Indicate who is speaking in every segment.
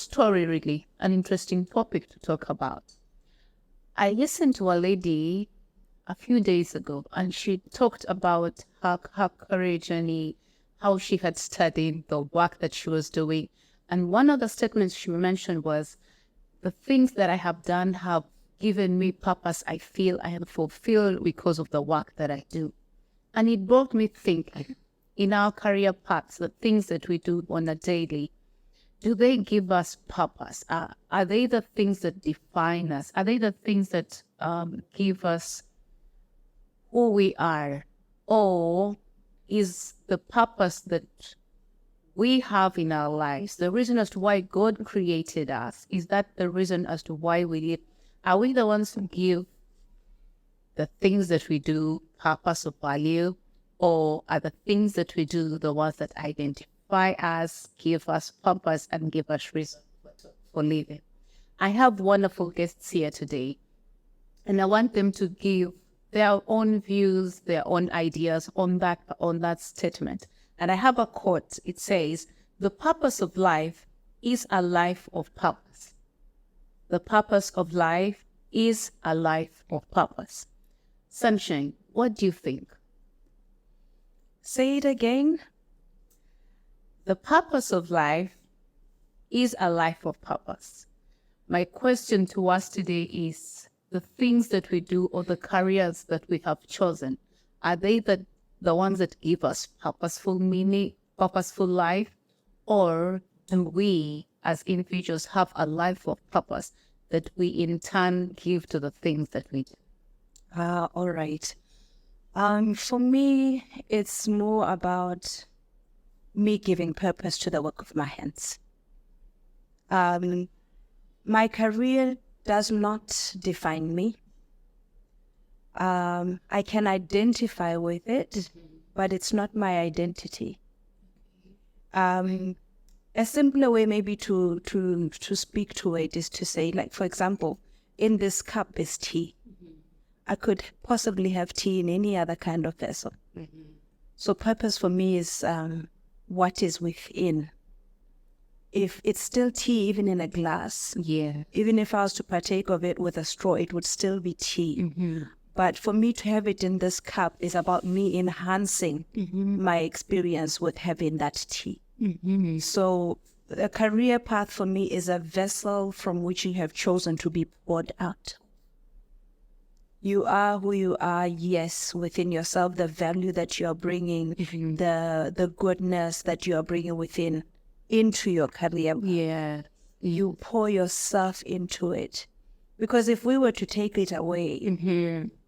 Speaker 1: story, really, an interesting topic to talk about. I listened to a lady a few days ago, and she talked about her career journey, how she had studied, the work that she was doing. And one of the statements she mentioned was, the things that I have done have given me purpose. I feel I am fulfilled because of the work that I do. And it brought me thinking, in our career paths, the things that we do on a daily, do they give us purpose? Are they the things that define us? Are they the things that give us who we are? Or is the purpose that we have in our lives, the reason as to why God created us, is that the reason as to why we live? Are we the ones who give the things that we do purpose or value? Or are the things that we do the ones that identify us, give us purpose, and give us reason for living? I have wonderful guests here today, and I want them to give their own views, their own ideas on that statement. And I have a quote. It says, "The purpose of life is a life of purpose." The purpose of life is a life of purpose. Sunshine, what do you think?
Speaker 2: Say it again.
Speaker 1: The purpose of life is a life of purpose. My question to us today is, the things that we do or the careers that we have chosen, are they the ones that give us purposeful meaning, purposeful life? Or do we as individuals have a life of purpose that we in turn give to the things that we do?
Speaker 2: All right. For me, it's more about me giving purpose to the work of my hands. My career does not define me. I can identify with it, but it's not my identity. A simpler way maybe to speak to it is to say, like, for example, in this cup is tea. I could possibly have tea in any other kind of vessel. So purpose for me is what is within. If it's still tea, even in a glass, even if I was to partake of it with a straw, it would still be tea. But for me to have it in this cup is about me enhancing my experience with having that tea. So the career path for me is a vessel from which you have chosen to be poured out. You are who you are, yes, within yourself, the value that you are bringing, the goodness that you are bringing within into your career.
Speaker 1: Yeah.
Speaker 2: You pour yourself into it. Because if we were to take it away,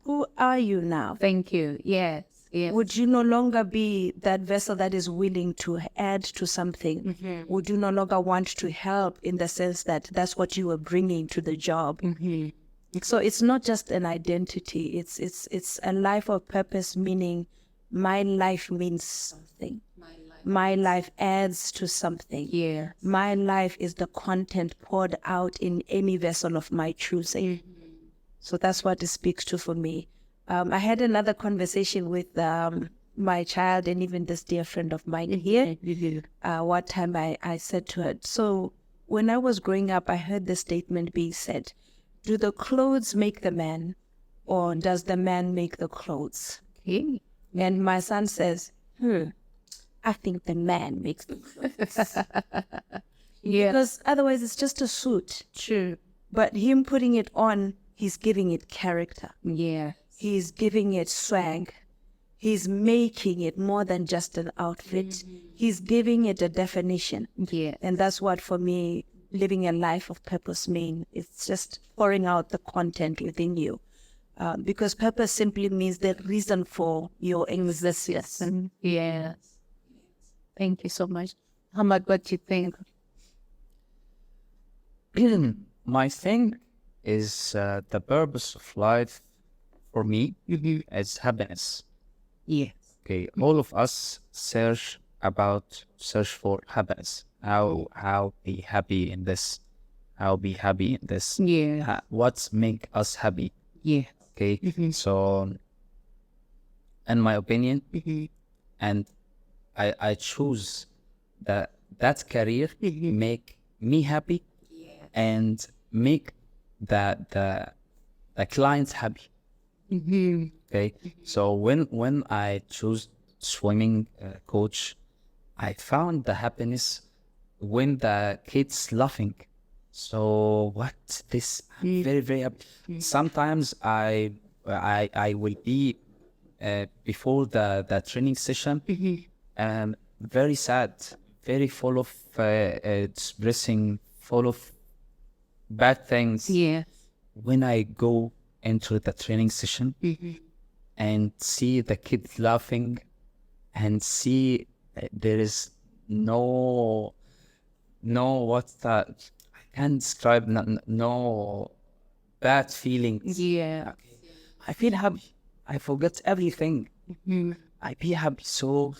Speaker 2: who are you now?
Speaker 1: Thank you. Yes. Yes.
Speaker 2: Would you no longer be that vessel that is willing to add to something? Would you no longer want to help in the sense that that's what you were bringing to the job? So it's not just an identity. It's a life of purpose, meaning my life means something. My life adds to something.
Speaker 1: Yeah.
Speaker 2: My life is the content poured out in any vessel of my choosing. So that's what it speaks to for me. I had another conversation with my child and even this dear friend of mine here. One time I said to her, so when I was growing up, I heard this statement being said, do the clothes make the man, or does the man make the clothes? And my son says, I think the man makes the clothes. Because otherwise it's just a suit.
Speaker 1: True.
Speaker 2: But him putting it on, he's giving it character.
Speaker 1: Yeah.
Speaker 2: He's giving it swag. He's making it more than just an outfit. He's giving it a definition.
Speaker 1: Yeah.
Speaker 2: And that's what, for me, living a life of purpose means. It's just pouring out the content within you. Because purpose simply means the reason for your existence.
Speaker 1: Yes. Thank you so much. Hamad, what do you think?
Speaker 3: My thing is the purpose of life for me is happiness.
Speaker 1: Yes.
Speaker 3: Okay, all of us search for happiness. How be happy in this? How be happy in this?
Speaker 1: Yeah.
Speaker 3: What's make us happy?
Speaker 1: Yeah.
Speaker 3: Okay, so in my opinion, and I choose that career make me happy and make the clients happy. Okay, so when I choose swimming coach, I found the happiness when the kids laughing. So what this? I'm very very happy. Sometimes I will be before the training session, very sad, very full of expressing, full of bad things.
Speaker 1: Yeah.
Speaker 3: When I go into the training session and see the kids laughing and see there is no what's that? I can't describe no bad feelings.
Speaker 1: Yeah.
Speaker 3: I feel happy. I forget everything. I be happy. So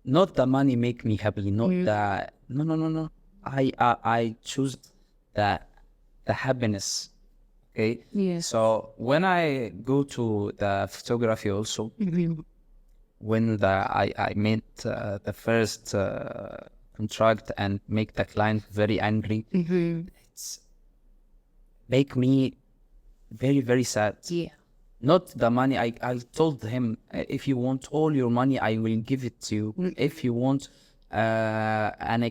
Speaker 3: not the money make me happy. Not the no. I choose the happiness. Okay.
Speaker 1: Yes.
Speaker 3: So when I go to the photography also, when I made the first contract and make the client very angry, it's make me very very sad.
Speaker 1: Yeah.
Speaker 3: Not the money. I told him, if you want all your money, I will give it to you. If you want an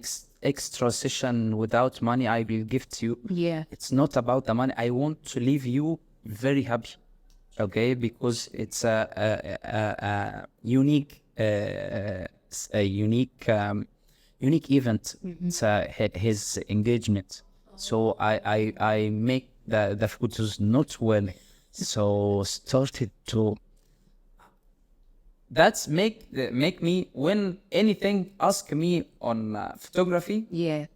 Speaker 3: extra session without money, I will give to you.
Speaker 1: Yeah.
Speaker 3: It's not about the money. I want to leave you very happy, okay? Because it's a unique, unique event. It's his engagement. So I make the photos not well. So started to. That's make me, when anything ask me on photography.
Speaker 1: Yeah.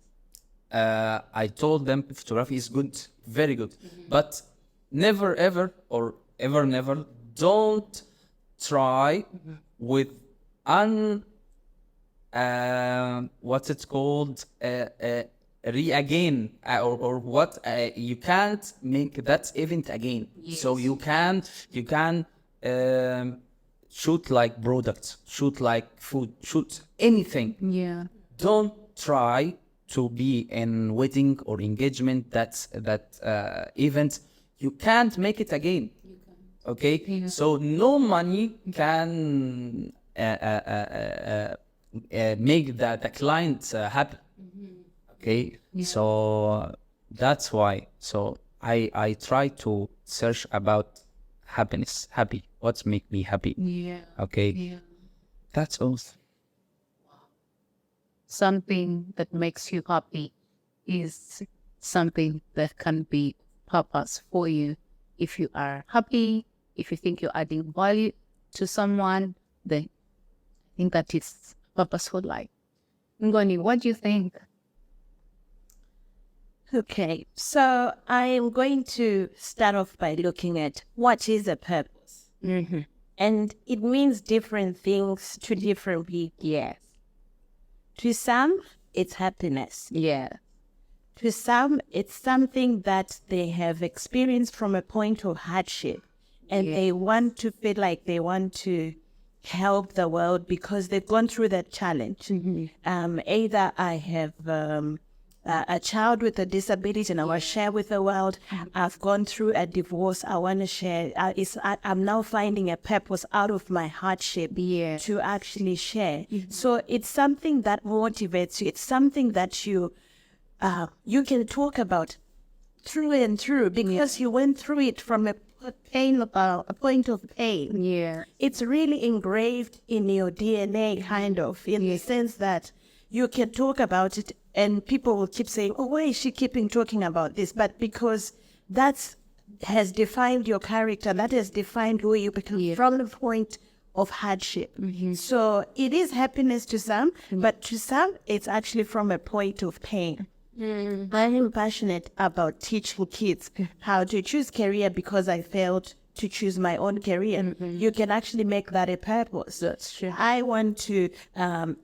Speaker 3: I told them photography is good, very good, but never ever or ever never don't try with what's it called, again, or what, you can't make that event again. So you can shoot like products, shoot like food, shoot anything.
Speaker 1: Yeah.
Speaker 3: Don't try to be in wedding or engagement, that event. You can't make it again. Okay.
Speaker 1: Yeah.
Speaker 3: So no money can make the client happy. Okay. So that's why. So I try to search about happiness, happy. What's make me happy?
Speaker 1: Yeah.
Speaker 3: Okay.
Speaker 1: Yeah.
Speaker 3: That's all.
Speaker 1: Something that makes you happy is something that can be purpose for you. If you are happy, if you think you're adding value to someone, then I think that is purposeful life. Ngoni, what do you think?
Speaker 2: Okay, so I'm going to start off by looking at what is a purpose. And it means different things to different people.
Speaker 1: Yes.
Speaker 2: To some, it's happiness.
Speaker 1: Yeah.
Speaker 2: To some, it's something that they have experienced from a point of hardship. And they want to feel like they want to help the world because they've gone through that challenge. Either I have a child with a disability and I want to share with the world. I've gone through a divorce. I want to share. I'm now finding a purpose out of my hardship to actually share. So it's something that motivates you. It's something that you can talk about through and through because you went through it from a point of pain.
Speaker 1: Yeah.
Speaker 2: It's really engraved in your DNA, kind of, in the sense that you can talk about it and people will keep saying, oh, why is she keeping talking about this? But because that has defined your character, that has defined who you become from the point of hardship. So it is happiness to some, but to some, it's actually from a point of pain. I'm passionate about teaching kids how to choose career because I failed to choose my own career. You can actually make that a purpose.
Speaker 1: That's true.
Speaker 2: I want to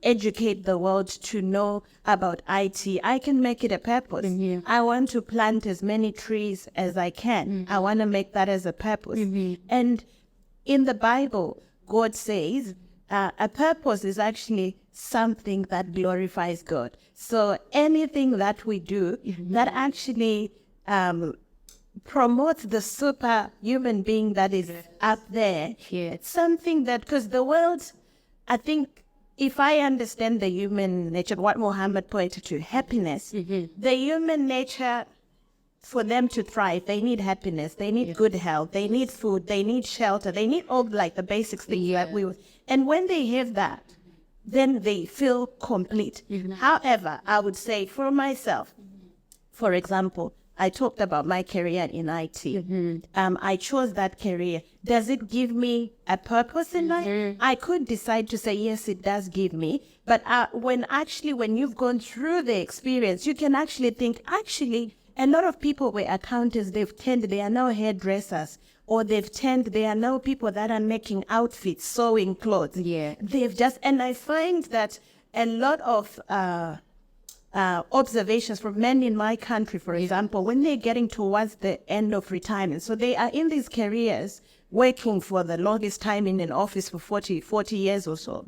Speaker 2: educate the world to know about IT. I can make it a purpose. I want to plant as many trees as I can. I want to make that as a purpose. And in the Bible, God says a purpose is actually something that glorifies God. So anything that we do that actually promotes the superhuman being that is up there, it's something that, because the world, I think, if I understand the human nature, what Muhammad pointed to, happiness, the human nature, for them to thrive, they need happiness, they need good health, they need food, they need shelter, they need all like the basics things that we would. And when they have that, then they feel complete. However, I would say for myself, for example, I talked about my career in IT. I chose that career. Does it give me a purpose in life? I could decide to say, yes, it does give me. But when you've gone through the experience, you can actually think, a lot of people were accountants, they are now hairdressers, or they are now people that are making outfits, sewing clothes.
Speaker 1: Yeah.
Speaker 2: And I find that a lot of observations from men in my country, for example, when they're getting towards the end of retirement, so they are in these careers working for the longest time in an office for 40 years or so.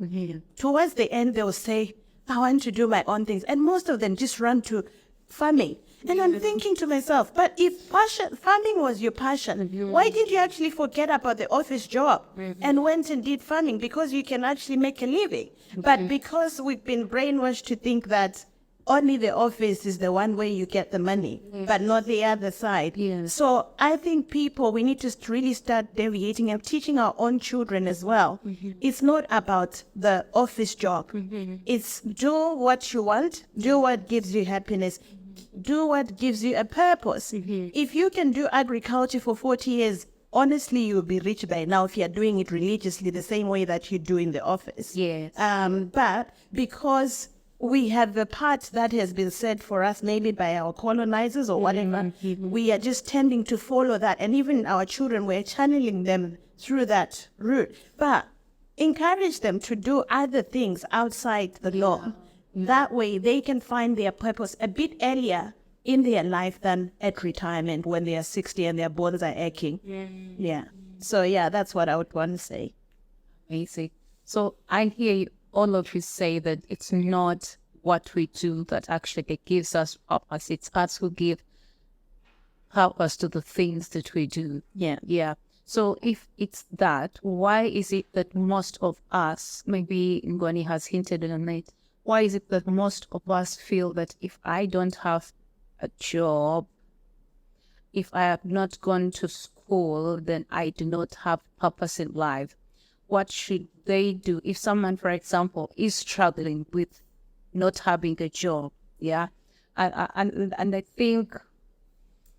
Speaker 2: Towards the end, they'll say, I want to do my own things. And most of them just run to farming. And I'm thinking to myself, but if farming was your passion, why did you actually forget about the office job and went and did farming? Because you can actually make a living. But because we've been brainwashed to think that only the office is the one way you get the money, but not the other side. So I think we need to really start deviating and teaching our own children as well. It's not about the office job. It's do what you want, do what gives you happiness, do what gives you a purpose. If you can do agriculture for 40 years, honestly, you'll be rich by now if you're doing it religiously the same way that you do in the office.
Speaker 1: Yes.
Speaker 2: But because we have the part that has been said for us, maybe by our colonizers or whatever, we are just tending to follow that. And even our children, we're channeling them through that route. But encourage them to do other things outside the law. That way they can find their purpose a bit earlier in their life than at retirement when they are 60 and their bones are aching. So that's what I would want to say.
Speaker 1: Amazing. So I hear all of you say that it's not what we do that actually gives us purpose. It's us who give purpose to the things that we do. Yeah. So if it's that, why is it that most of us, maybe Ngoni has hinted on it, why is it that most of us feel that if I don't have a job, if I have not gone to school, then I do not have purpose in life? What should they do if someone, for example, is struggling with not having a job? And I think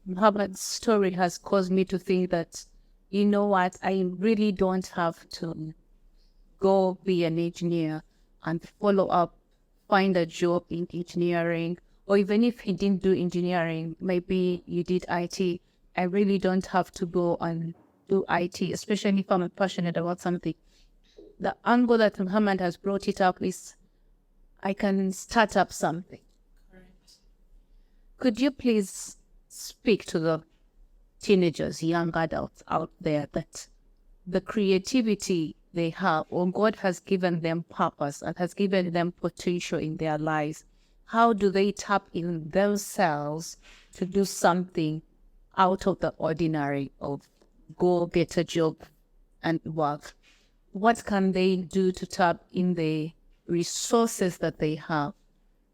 Speaker 1: Muhammad's story has caused me to think that, you know what, I really don't have to go be an engineer and follow up, find a job in engineering, or even if he didn't do engineering, maybe you did IT. I really don't have to go and do IT, especially if I'm passionate about something. The angle that Muhammad has brought it up is I can start up something. Correct. Could you please speak to the teenagers, young adults out there, that the creativity they have, or God has given them purpose and has given them potential in their lives, how do they tap in themselves to do something out of the ordinary of go get a job and work? What can they do to tap in the resources that they have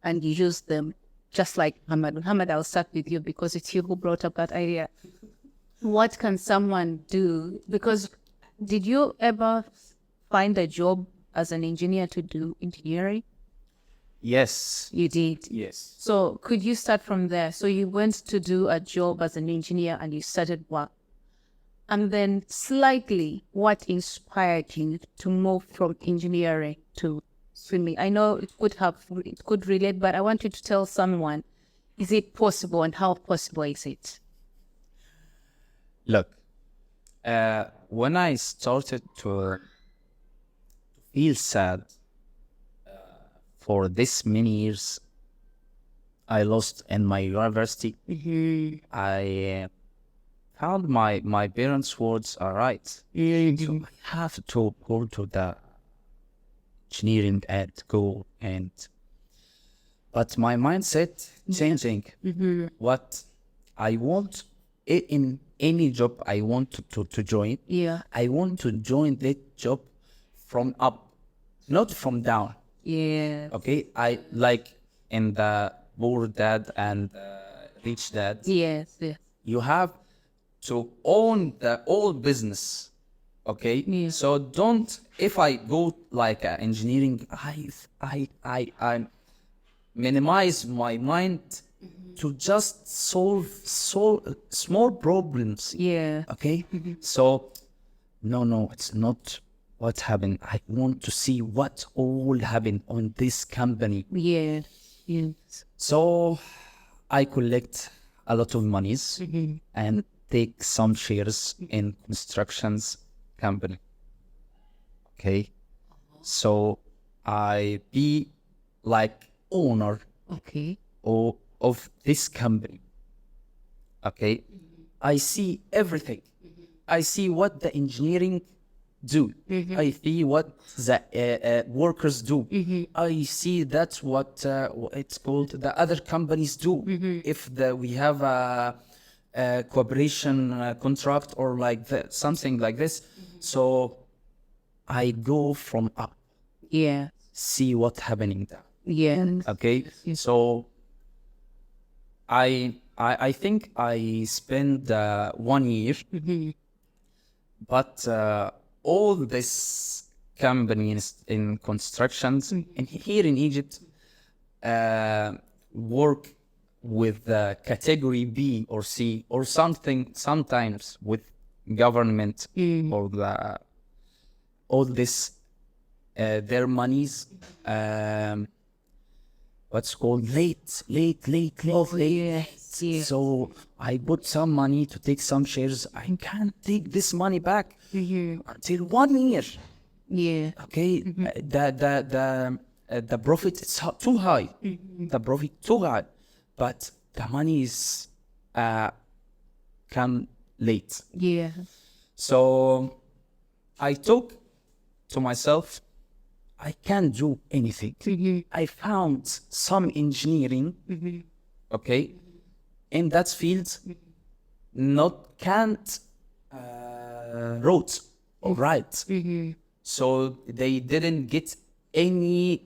Speaker 1: and use them? Just like Muhammad. Muhammad, I'll start with you because it's you who brought up that idea. What can someone do? Because did you ever find a job as an engineer to do engineering?
Speaker 3: Yes.
Speaker 1: You did?
Speaker 3: Yes.
Speaker 1: So could you start from there? So you went to do a job as an engineer and you started work. And then slightly, what inspired you to move from engineering to swimming? I know it could relate, but I want you to tell someone, is it possible and how possible is it?
Speaker 3: Look, when I started to feel sad for this many years, I lost in my university. I found my parents' words are right. So I have to go to the engineering and go and. But my mindset changing. What I want in any job I want to join.
Speaker 1: Yeah.
Speaker 3: I want to join that job from up, not from down.
Speaker 1: Yeah.
Speaker 3: Okay, I like in the poor dad and rich dad.
Speaker 1: Yes. Yes.
Speaker 3: You have to own the whole business. Okay,
Speaker 1: Yeah.
Speaker 3: so don't. If I go like engineering, I minimize my mind to just solve small problems.
Speaker 1: Yeah.
Speaker 3: Okay, so no, it's not what happened. I want to see what all happened on this company.
Speaker 1: Yeah. Yes.
Speaker 3: So I collect a lot of monies and take some shares in constructions company. Okay, so I be like owner
Speaker 1: Okay.
Speaker 3: of this company. Okay, I see everything. I see what the engineering do. I see what the workers do. I see that's what it's called the other companies do. If we have a cooperation contract or like that, something like this, so I go from up,
Speaker 1: Yeah.
Speaker 3: see what's happening there.
Speaker 1: Yeah.
Speaker 3: Okay, so I think I spent 1 year, but all this companies in constructions and here in Egypt work with the category B or C or something, sometimes with government or the all this their monies what's called late.
Speaker 1: Yes. Yes.
Speaker 3: So I put some money to take some shares. I can't take this money back until 1 year.
Speaker 1: Yeah.
Speaker 3: Okay, the profit is too high. The profit too high, but the money is come late.
Speaker 1: Yeah.
Speaker 3: So I took to myself, I can't do anything. I found some engineering, okay, in that field, not can't wrote or write. So they didn't get any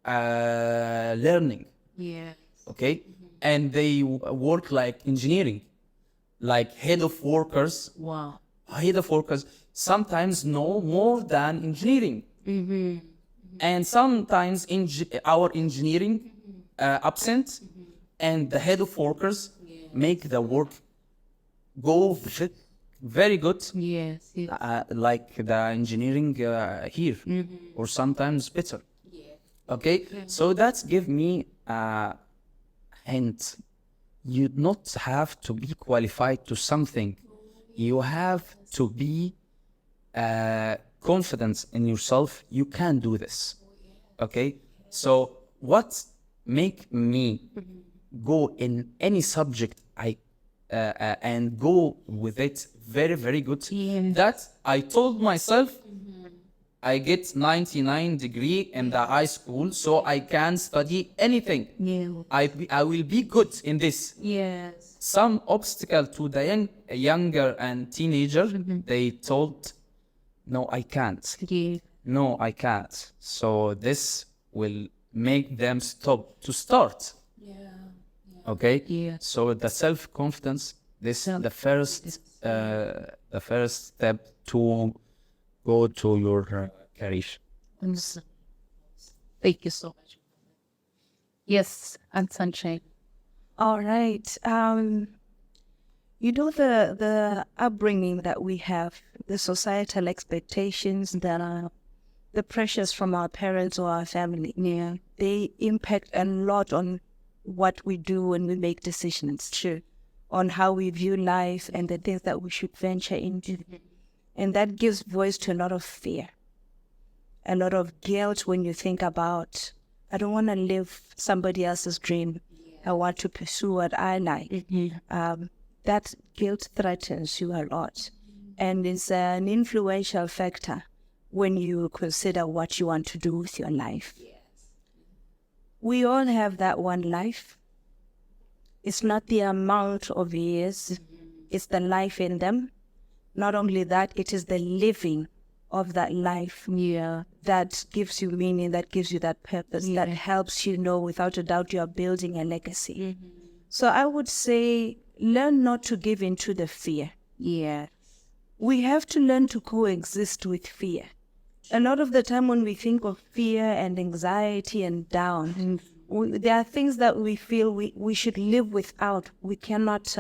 Speaker 3: learning,
Speaker 1: Yeah.
Speaker 3: okay, and they work like engineering, like head of workers.
Speaker 1: Wow.
Speaker 3: Head of workers sometimes know more than engineering. And sometimes our engineering absent, and the head of workers make the work go very good,
Speaker 1: Yes. Yes.
Speaker 3: like the engineering here, or sometimes better. Okay, so that give me a hint. You not have to be qualified to something. You have to be confident in yourself. You can do this. Okay, so what make me go in any subject and go with it very, very good?
Speaker 1: Yeah.
Speaker 3: That I told myself I get 99 degree in the high school, so I can study anything.
Speaker 1: Yeah.
Speaker 3: I will be good in this.
Speaker 1: Yes.
Speaker 3: Some obstacle to the younger and teenager, they told, no, I can't.
Speaker 1: Yeah.
Speaker 3: No, I can't. So this will make them stop to start. Okay.
Speaker 1: Yeah.
Speaker 3: So the self-confidence, this the first step to go to your career.
Speaker 1: Understand. Thank you so much. Yes, and Sunshine.
Speaker 2: All right. You know, the upbringing that we have, the societal expectations, the pressures from our parents or our family,
Speaker 1: Yeah.
Speaker 2: they impact a lot on what we do when we make decisions.
Speaker 1: True.
Speaker 2: On how we view life and the things that we should venture into. And that gives voice to a lot of fear, a lot of guilt when you think about, I don't want to live somebody else's dream. I want to pursue what I like. That guilt threatens you a lot. And it's an influential factor when you consider what you want to do with your life. We all have that one life. It's not the amount of years, it's the life in them. Not only that, it is the living of that life that gives you meaning, that gives you that purpose, that helps you know without a doubt you are building a legacy. So I would say, learn not to give in to the fear. We have to learn to coexist with fear. A lot of the time when we think of fear and anxiety and down, there are things that we feel we should live without. We cannot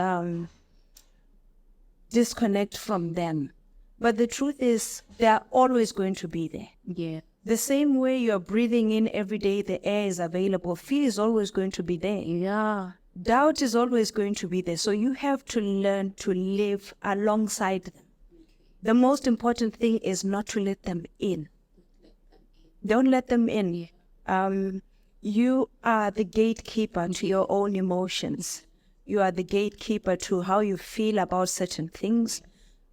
Speaker 2: disconnect from them. But the truth is, they are always going to be there. The same way you're breathing in every day, the air is available. Fear is always going to be there. Doubt is always going to be there. So you have to learn to live alongside them. The most important thing is not to let them in. Don't let them in. You are the gatekeeper to your own emotions. You are the gatekeeper to how you feel about certain things.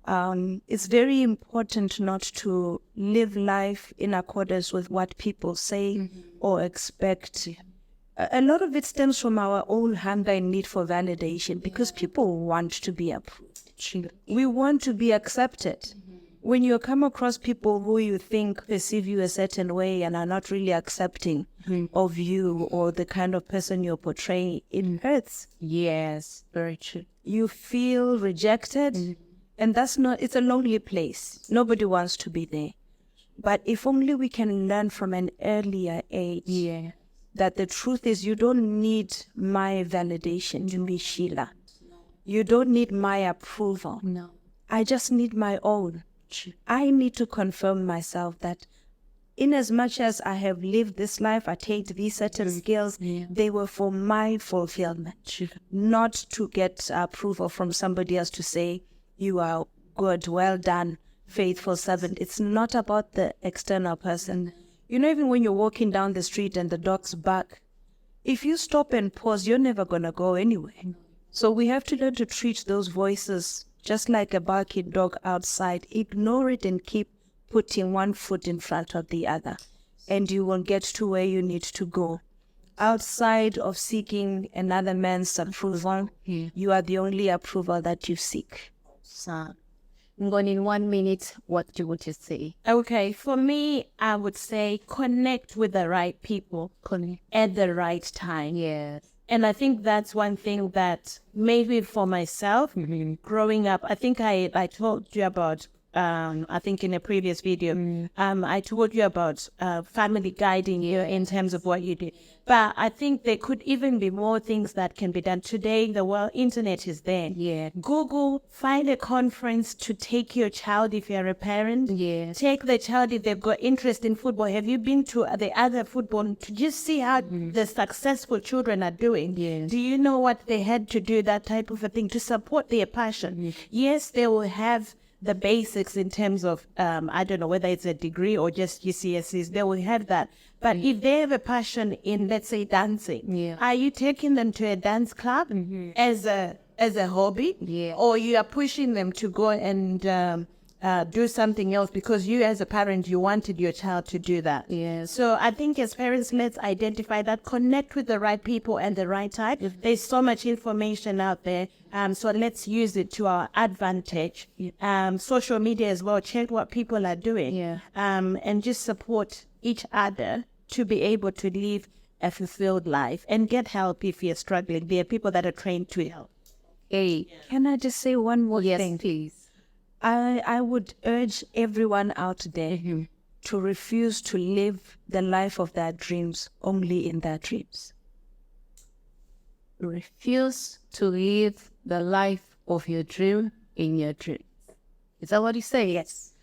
Speaker 2: It's very important not to live life in accordance with what people say or expect. A lot of it stems from our own hunger and need for validation, because people want to be approved. We want to be accepted. When you come across people who you think perceive you a certain way and are not really accepting of you or the kind of person you're portraying, it hurts.
Speaker 1: Yes, very true.
Speaker 2: You feel rejected, and it's a lonely place. Nobody wants to be there. But if only we can learn from an earlier age that the truth is, you don't need my validation to be Sheila. You don't need my approval.
Speaker 1: No.
Speaker 2: I just need my own. I need to confirm myself that in as much as I have lived this life, attained these certain skills, they were for my fulfillment, not to get approval from somebody else to say, you are good, well done, faithful servant. It's not about the external person. You know, even when you're walking down the street and the dogs bark, if you stop and pause, you're never going to go anywhere. So we have to learn to treat those voices just like a barking dog outside. Ignore it and keep putting one foot in front of the other, and you will get to where you need to go. Outside of seeking another man's approval, you are the only approval that you seek.
Speaker 1: So, in 1 minute, what would you say?
Speaker 4: Okay, for me, I would say connect with the right people at the right time.
Speaker 1: Yes.
Speaker 4: And I think that's one thing that maybe for myself, growing up, I think I told you about, I think in a previous video, I told you about family guiding you in terms of what you do. But I think there could even be more things that can be done. Today, the world internet is there. Google, find a conference to take your child if you're a parent. Take the child if they've got interest in football. Have you been to the other football to just see how the successful children are doing? Do you know what they had to do, that type of a thing, to support their passion? Yes, they will have the basics in terms of, I don't know whether it's a degree or just GCSEs, they will have that. But if they have a passion in, let's say, dancing, are you taking them to a dance club as a hobby? Or you are pushing them to go and do something else because you as a parent, you wanted your child to do that. So I think as parents, let's identify that, connect with the right people and the right type. There's so much information out there. So let's use it to our advantage. Social media as well, check what people are doing. And just support each other to be able to live a fulfilled life and get help if you're struggling. There are people that are trained to help.
Speaker 1: Hey,
Speaker 2: Can I just say one more
Speaker 1: yes,
Speaker 2: thing?
Speaker 1: please.
Speaker 2: I would urge everyone out there to refuse to live the life of their dreams only in their dreams.
Speaker 1: Refuse to live the life of your dream in your dreams. Is that what you say?
Speaker 2: Yes.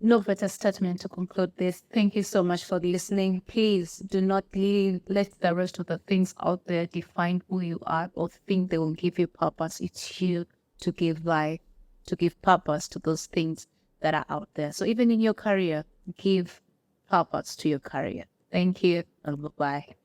Speaker 1: No better statement to conclude this. Thank you so much for listening. Please do not let the rest of the things out there define who you are or think they will give you purpose. It's you to give life, to give purpose to those things that are out there. So even in your career, give purpose to your career. Thank you and bye-bye.